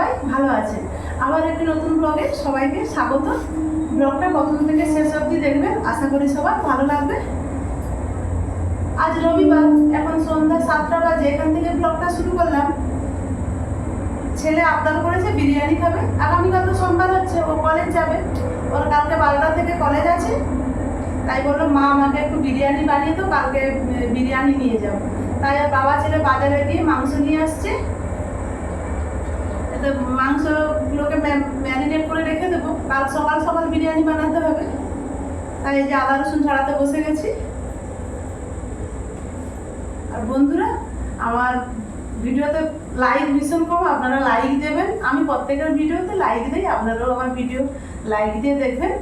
সবাই ভালো আছেন। আবার একটি নতুন ব্লগে সবাইকে স্বাগত। ব্লগটা প্রথম থেকে শেষ অবধি দেখবেন, আশা করি সবার ভালো লাগবে। আজ রবিবার, এখন সন্ধ্যা 7টা বাজে। এখান থেকে ব্লগটা শুরু করলাম। ছেলে আবদার করেছে বিরিয়ানি খাবে। আগামীকাল তো সোমবার হচ্ছে, ও কলেজ যাবে। ওর কালকে 12টা থেকে কলেজ আছে, তাই বললো মা আমাকে একটু বিরিয়ানি বানিয়ে দাও, কালকে বিরিয়ানি নিয়ে যাবো। তাই আর বাবা ছেলে বাজারে গিয়ে মাংস নিয়ে আসছে। এতে মাংসগুলোকে ম্যারিনেট করে রেখে দেবো, কাল সকাল সকাল বিরিয়ানি বানাতে হবে। তাই এই যে আদা রসুন ছাড়াতে বসে গেছি। আর বন্ধুরা, আমার ভিডিওতে লাইক ভীষণ কম, আপনারা লাইক দেবেন। আমি প্রত্যেকের ভিডিওতে লাইক দিই, আপনারাও আমার ভিডিও লাইক দিয়ে দেখবেন।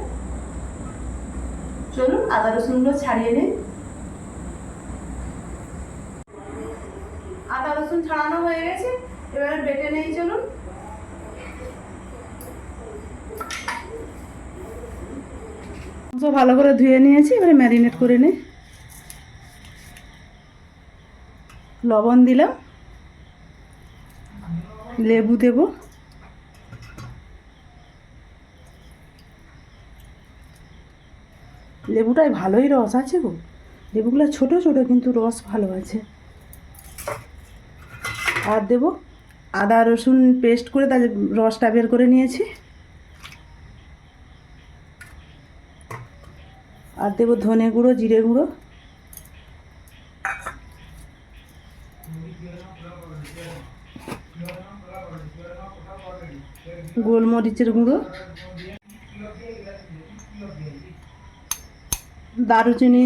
চলুন আদা রসুনগুলো ছাড়িয়ে নিন। আদা রসুন ছাড়ানো হয়ে গেছে, এবারে বেটে নেই। চলুন। ভালো করে ধুয়ে নিয়েছি, এবারে ম্যারিনেট করে নিই। লবণ দিলাম, লেবু দেব, লেবুটায় ভালোই রস আছে গো। লেবুগুলো ছোট ছোট কিন্তু রস ভালো আছে। আর দেব আদা রসুন পেস্ট করে তার রসটা বের করে নিয়েছি। আর দেব ধনে গুঁড়ো, জিরে গুঁড়ো, গোলমরিচের গুঁড়ো, দারুচিনি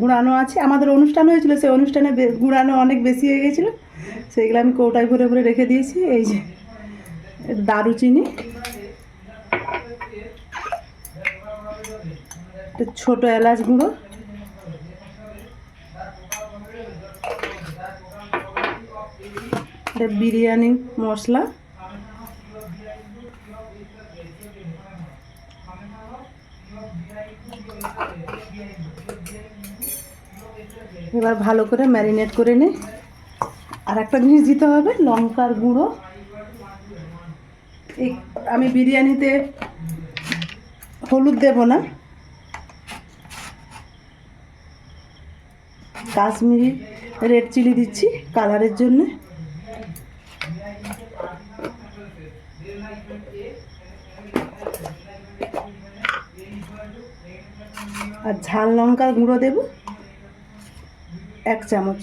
গুঁড়ানো আছে। আমাদের অনুষ্ঠান হয়েছিল, সেই অনুষ্ঠানে গুঁড়ানো অনেক বেশি হয়ে গেছিলো, সেইগুলো আমি কৌটায় ভরে ভরে রেখে দিয়েছি। এই যে দারুচিনি, ছোট এলাচ গুঁড়ো, বিরিয়ানি মশলা, এবার ভালো করে ম্যারিনেট করে নিই। আর একটা জিনিস দিতে হবে, লঙ্কার গুঁড়ো। এই আমি বিরিয়ানিতে হলুদ দেব না, কাশ্মীরি রেড চিলি দিচ্ছি কালারের জন্য। আর ঝাল লঙ্কার গুঁড়ো দেব 1 চামচ।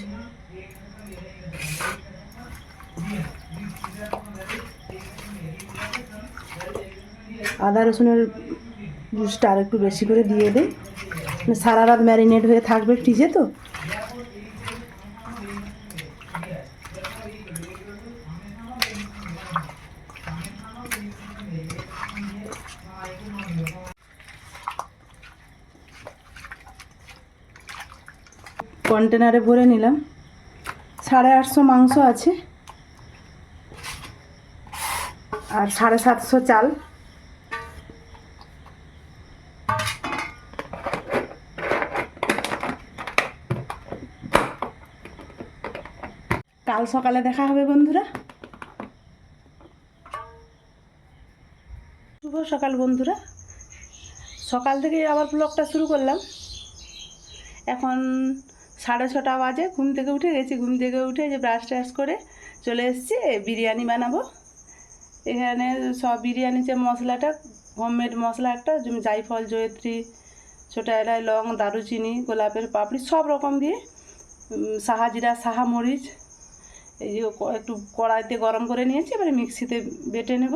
আদা রসুনের জুসটা আর একটু বেশি করে দিয়ে দেয়, সারা রাত ম্যারিনেট হয়ে থাকবে ফ্রিজে। তো কন্টেনারে ভরে নিলাম। 850 মাংস আছে আর 750 চাল। কাল সকালে দেখা হবে বন্ধুরা। শুভ সকাল বন্ধুরা। সকাল থেকে আবার ব্লগটা শুরু করলাম। এখন 6:30 বাজে। ঘুম থেকে উঠে গেছি। ঘুম থেকে উঠে যে ব্রাশ ট্রাশ করে চলে এসেছি বিরিয়ানি বানাবো। এখানে সব বিরিয়ানি যে মশলাটা, হোমমেড মশলা, একটা জায়ফল, জয়িত্রী, ছোটো এলাচ, লং, দারুচিনি, গোলাপের পাপড়ি, সব রকম দিয়ে, সাহা জিরা, সাহা মরিচ, এই যে একটু কড়াইতে গরম করে নিয়েছি। এবারে মিক্সিতে বেটে নেব।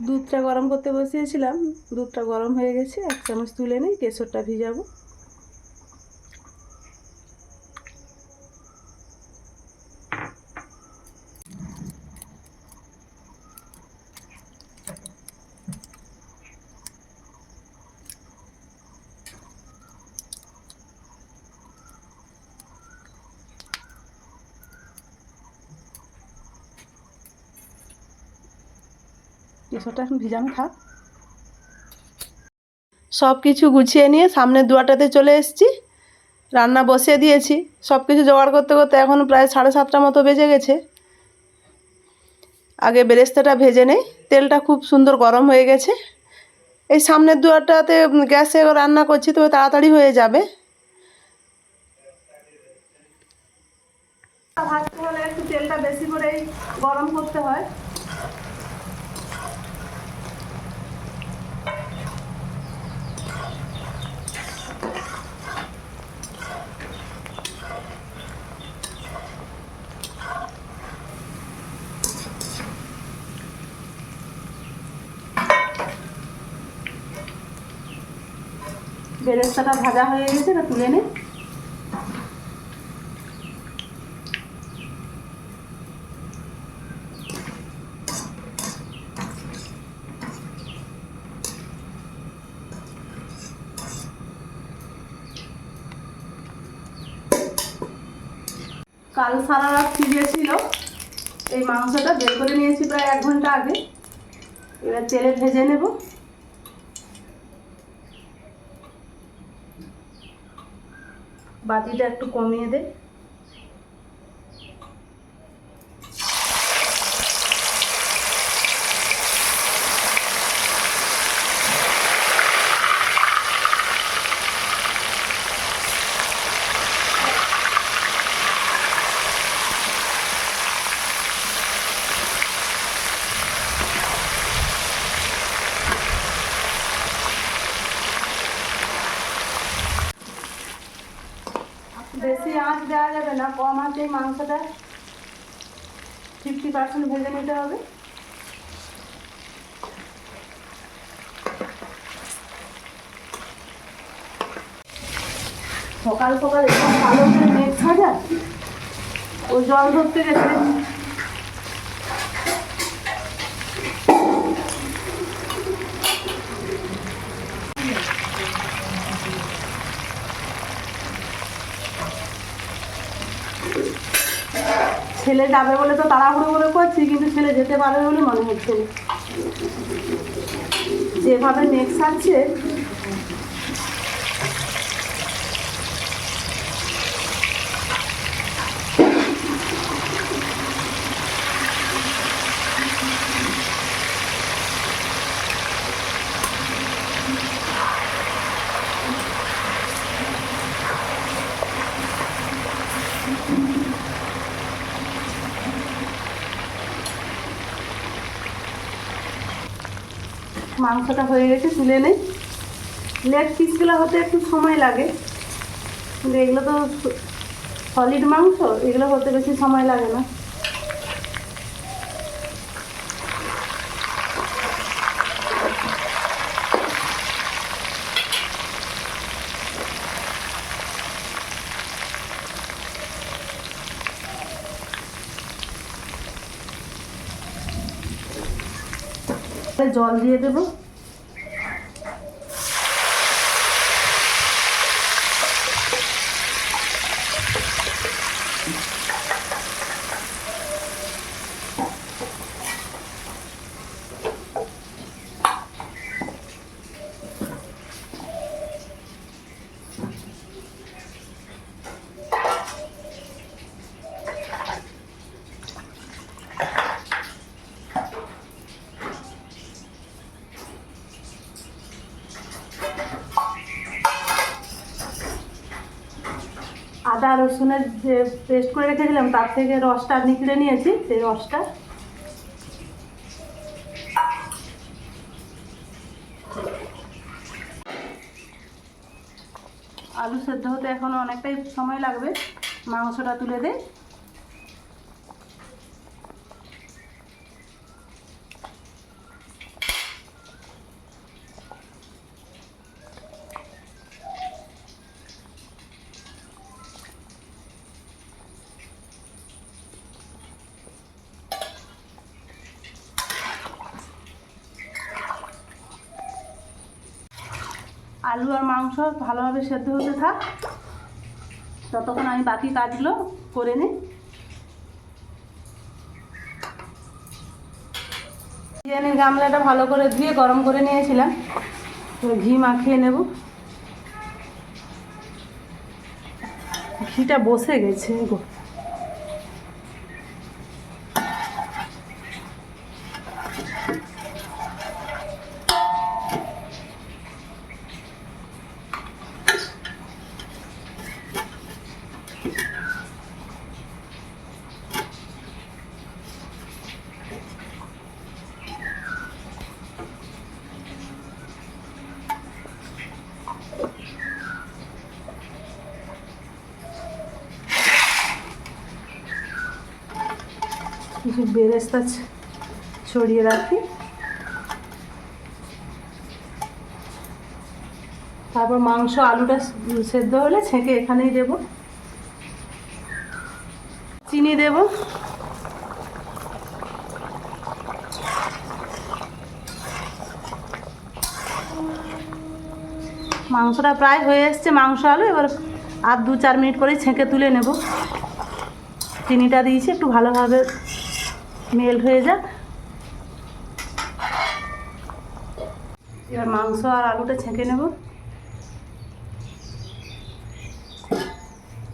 দুধটা গরম করতে বসিয়েছিলাম, দুধটা গরম হয়ে গেছে। 1 চামচ তুলে নিই, কেশরটা ভিজাবো। কেশরটা এখন ভিজানো থাক। সব কিছু গুছিয়ে নিয়ে সামনের দুয়ারটাতে চলে এসেছি। রান্না বসিয়ে দিয়েছি। সব কিছু জোগাড় করতে করতে এখন প্রায় 7:30 মতো বেজে গেছে। আগে বেরেস্তাটা ভেজে নেই। তেলটা খুব সুন্দর গরম হয়ে গেছে। এই সামনের দুয়ারটাতে গ্যাসে রান্না করছি, তবে তাড়াতাড়ি হয়ে যাবে। ভাজতে হলে একটু তেলটা বেশি করেই গরম করতে হয়। বেরেস্তাটা ভাজা হয়ে গেছে, এটা তুলে নিই। কাল সারা রাত ভিজিয়েছিল এই মাংসটা, বের করে নিয়েছি প্রায় 1 ঘন্টা আগে। এবার তেলে ভেজে নেব। বাটিটা একটু কমিয়ে দে। বেশি আঁচ দেওয়া যাবে না, কম আঁচে মাংসটা 50% ভেজে নিতে হবে। সকাল সকাল একদম ভালো করে মেঘ ছাড়া, ও জল ধরতে গেছে। ছেলে যাবে বলে তো তাড়াহুড়ো করে করছি, কিন্তু ছেলে যেতে পারবে বলে মনে হচ্ছে না। যেভাবে মেঘ ছাড়ছে, মাংসটা হয়ে গেছে, তুলে নেই। লেগ পিসগুলো হতে একটু সময় লাগে, কিন্তু এগুলো তো সলিড মাংস, এগুলো হতে বেশি সময় লাগে না। জল দিয়ে দেবো। আদা রসুনের যে পেস্ট করে রেখেছিলাম, তার থেকে রসটা নিকড়ে নিয়েছি। সেই রসটা আলু সেদ্ধ হতে এখনো অনেকটাই সময় লাগবে। মাংসটা তুলে দেই। আলু আর মাংস ভালোভাবে সেদ্ধ হতে থাক, ততক্ষণ আমি বাকি কাজগুলো করে নিই। বিরিয়ানির গামলাটা ভালো করে ধুয়ে গরম করে নিয়েছিলাম, ঘি মাখিয়ে নেব। ঘিটা বসে গেছে গো। কিছু বেরেস্তা ছড়িয়ে রাখি, তারপর মাংস আলুটা সেদ্ধ হলে ছেঁকে এখানেই দেব, চিনি দেব, মাংসটা প্রায় হয়ে এসছে, মাংস আলু এবার আর 2-4 মিনিট পরেই ছেঁকে তুলে নেব। চিনিটা দিয়েছি একটু ভালোভাবে মেল্ট হয়ে যাক। এবার মাংস আর আলুটা ছেঁকে নেব,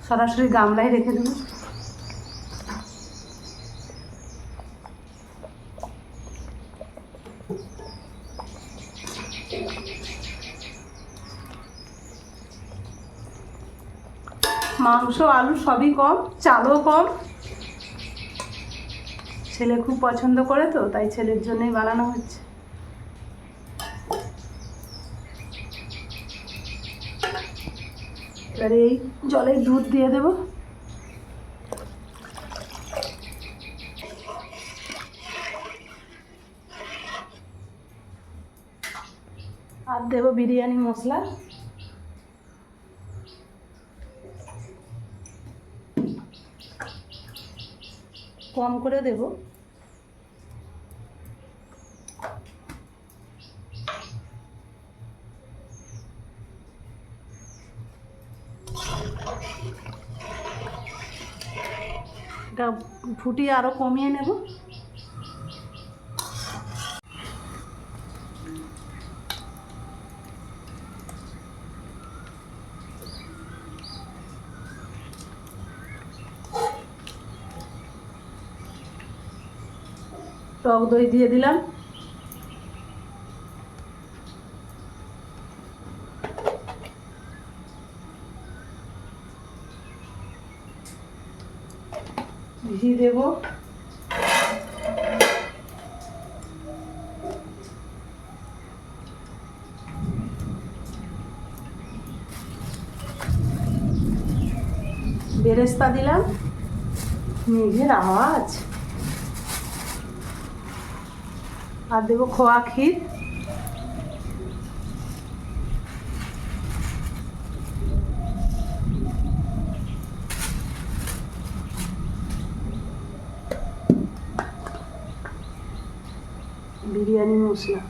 সরাসরি গামলায় রেখে দেব। মাংস আলু সবই কম, চালও কম। ছেলে খুব পছন্দ করে তো, তাই ছেলের জন্যই বানানো হচ্ছে। এবারে এই জলে দুধ দিয়ে দেব, আর দেব বিরিয়ানি মশলা, কম করে দেব। এটা ফুটিয়ে আরো কমিয়ে নেব। টক দই দিয়ে দিলাম, ঘি দেব, বেরেস্তা দিলাম, মেঘের আওয়াজ, আর দেবো খোয়া ক্ষীর, বিরিয়ানি মশলা,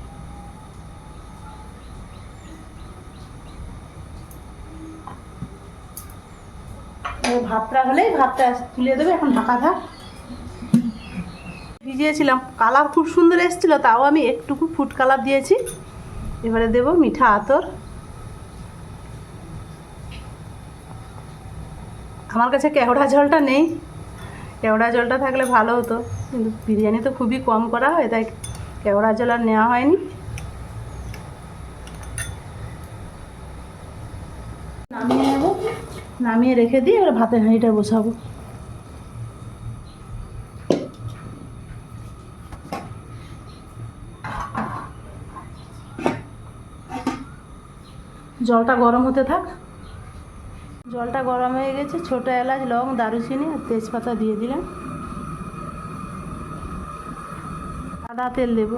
ভাতটা হলেই ভাতটা তুলে দেবে। এখন ঢাকা থাক। ভিজিয়েছিলাম, কালার খুব সুন্দর এসেছিল, তাও আমি একটুকু ফুড কালার দিয়েছি। এবারে দেব মিঠা আতর। আমার কাছে কেওড়া জলটা নেই, কেওড়া জলটা থাকলে ভালো হতো, কিন্তু বিরিয়ানি তো খুবই কম করা হয়, তাই কেওড়া জল আর নেওয়া হয়নি। নামিয়ে নেব, নামিয়ে রেখে দিয়ে এবার ভাতের হাঁড়িটা বসাবো। জলটা গরম হতে থাক। জলটা গরম হয়ে গেছে, ছোটো এলাচ, লং, দারুচিনি আর তেজপাতা দিয়ে দিলাম। সাদা তেল দেব,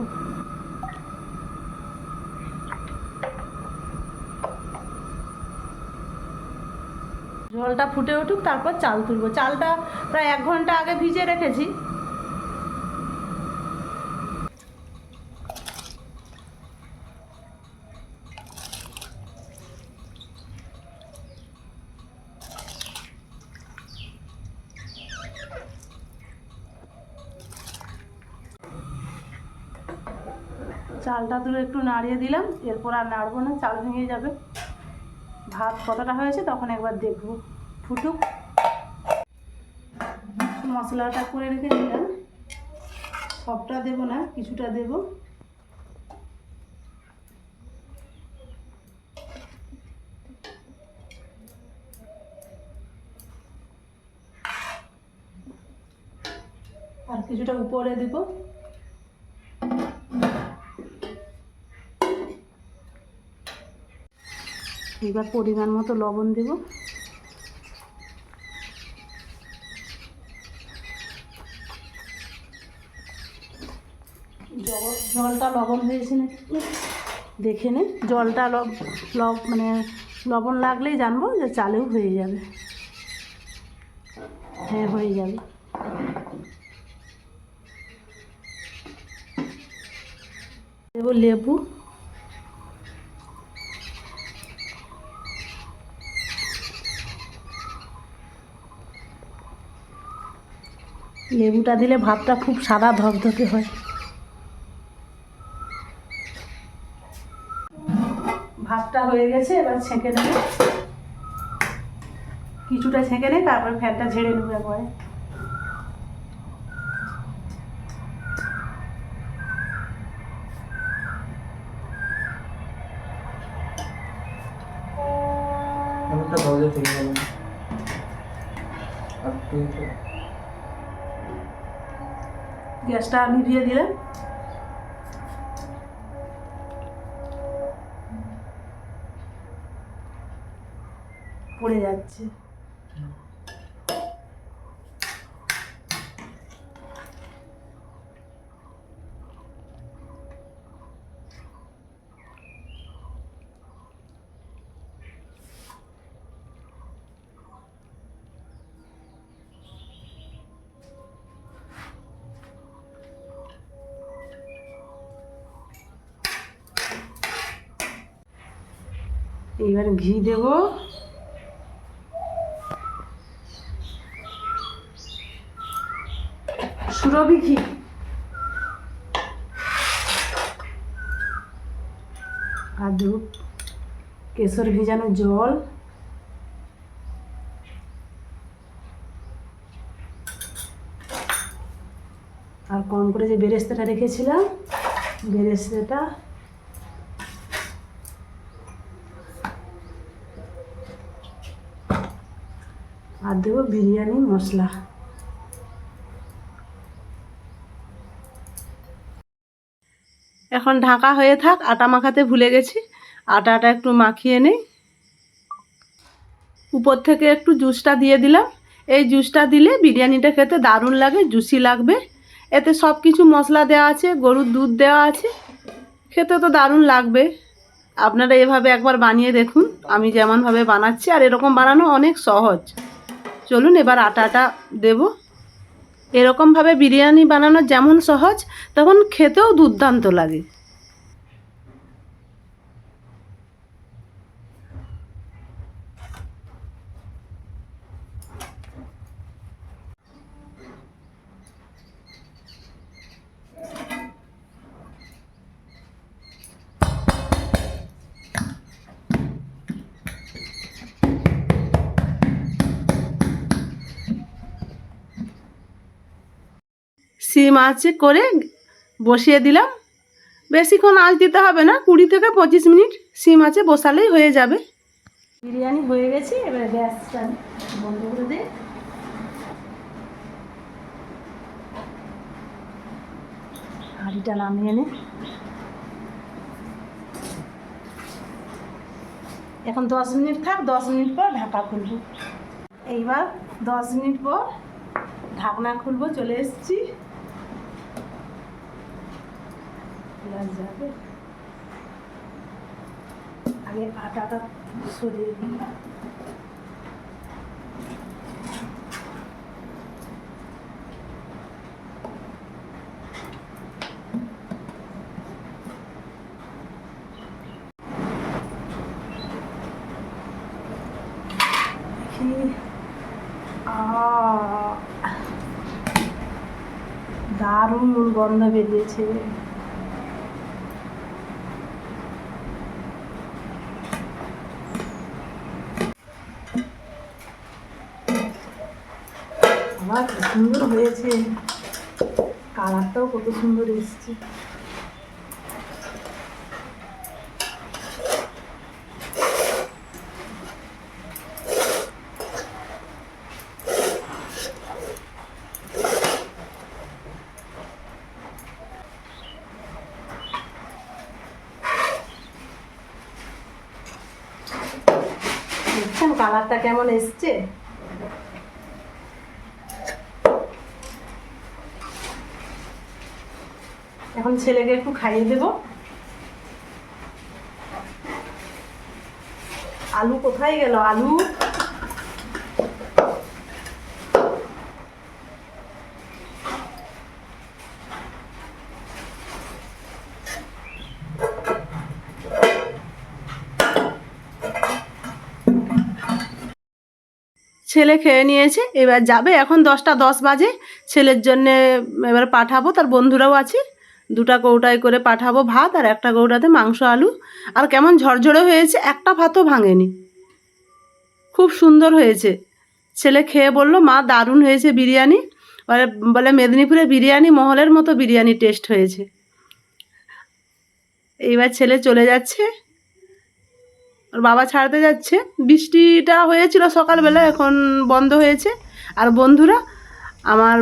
জলটা ফুটে উঠুক, তারপর চাল তুলবো। চালটা প্রায় 1 ঘন্টা আগে ভিজিয়ে রেখেছি। চালটা তুলে একটু নাড়িয়ে দিলাম, এরপর আর নাড়বো না, চাল ভেঙে যাবে। ভাত কতটা হয়েছে তখন একবার দেখবো, ফুটুক। মশলাটা করে রেখে দিলাম, সবটা দেব না, কিছুটা দেব। আর কিছুটা উপরে দেব। এবার পরিমাণ মতো লবণ দেব। জলটা লবণ হয়েছে না দেখে নে, জলটা মানে লবণ লাগলেই জানবো যে চালেও হয়ে যাবে। হ্যাঁ, হয়ে যাবে। দেবো লেবু, লেবুটা দিলে ভাতটা খুব সাদা ধকধকে হয়। ভাতটা হয়ে গেছে, এবার ছেঁকে নেব। কিছুটা ছেঁকে নেই, তারপর ফ্যানটা ঝেড়ে নেবো একবারে। গ্যাসটা নিভিয়ে দিলাম। পড়ে যাচ্ছে। এইবার ঘি দেব। সুরভি ঘি। আর দেব কেশর ভেজানো জল। আর কম করে যে বেরেস্তাটা রেখেছিলাম, বেরেস্তাটা। আর দেবো বিরিয়ানি মশলা। এখন ঢাকা হয়ে থাক, আটা মাখাতে ভুলে গেছি, আটাটা একটু মাখিয়ে নেই। উপর থেকে একটু জুসটা দিয়ে দিলাম। এই জুসটা দিলে বিরিয়ানিটা খেতে দারুণ লাগে, জুসি লাগবে। এতে সব কিছু মশলা দেওয়া আছে, গরুর দুধ দেওয়া আছে, খেতে তো দারুণ লাগবে। আপনারা এভাবে একবার বানিয়ে দেখুন, আমি যেমনভাবে বানাচ্ছি। আর এরকম বানানো অনেক সহজ। চলুন এবার আটাটা দেব। এরকমভাবে বিরিয়ানি বানানো যেমন সহজ, তখন খেতেও দুর্দান্ত লাগে। সিম আঁচে করে বসিয়ে দিলাম। বেশিক্ষণ আঁচ দিতে হবে না, 20 থেকে 25 মিনিট সিম আঁচে বসালেই হয়ে যাবে। বিরিয়ানি হয়ে গেছে, এবার গ্যাসটা বন্ধ করে দিই। হাঁড়িটা নামিয়ে নে। এখন 10 মিনিট থাক, 10 মিনিট পর ঢাকা খুলব। এইবার 10 মিনিট পর ঢাকনা খুলবো, চলে এসেছি। যাবে, আগে আটাটা সরিয়ে দিই। দারুণ গন্ধ বেরিয়েছে। আমার কি সুন্দর হয়েছে। কালারটাও কত সুন্দর এসছে। দেখছেন কালারটা কেমন এসছে? এখন ছেলেকে একটু খাইয়ে দেব। আলু কোথায় গেল? আলু ছেলে খেয়ে নিয়েছে, এবার যাবে। এখন 10টা 10 বাজে। ছেলের জন্যে এবার পাঠাবো, তার বন্ধুরাও আছে, 2টা কৌটায় করে পাঠাবো ভাত, আর একটা কৌটাতে মাংস আলু। আর কেমন ঝরঝরে হয়েছে, একটা ভাতও ভাঙেনি, খুব সুন্দর হয়েছে। ছেলে খেয়ে বললো মা দারুণ হয়েছে বিরিয়ানি। বলে মেদিনীপুরে বিরিয়ানি মহলের মতো বিরিয়ানি টেস্ট হয়েছে। এইবার ছেলে চলে যাচ্ছে, ওর বাবা ছাড়তে যাচ্ছে। বৃষ্টিটা হয়েছিল সকালবেলা, এখন বন্ধ হয়েছে। আর বন্ধুরা, আমার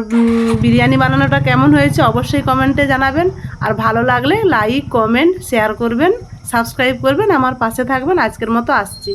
বিরিয়ানি বানানোটা কেমন হয়েছে অবশ্যই কমেন্টে জানাবেন। আর ভালো লাগলে লাইক কমেন্ট শেয়ার করবেন, সাবস্ক্রাইব করবেন, আমার পাশে থাকবেন। আজকের মতো আসছি।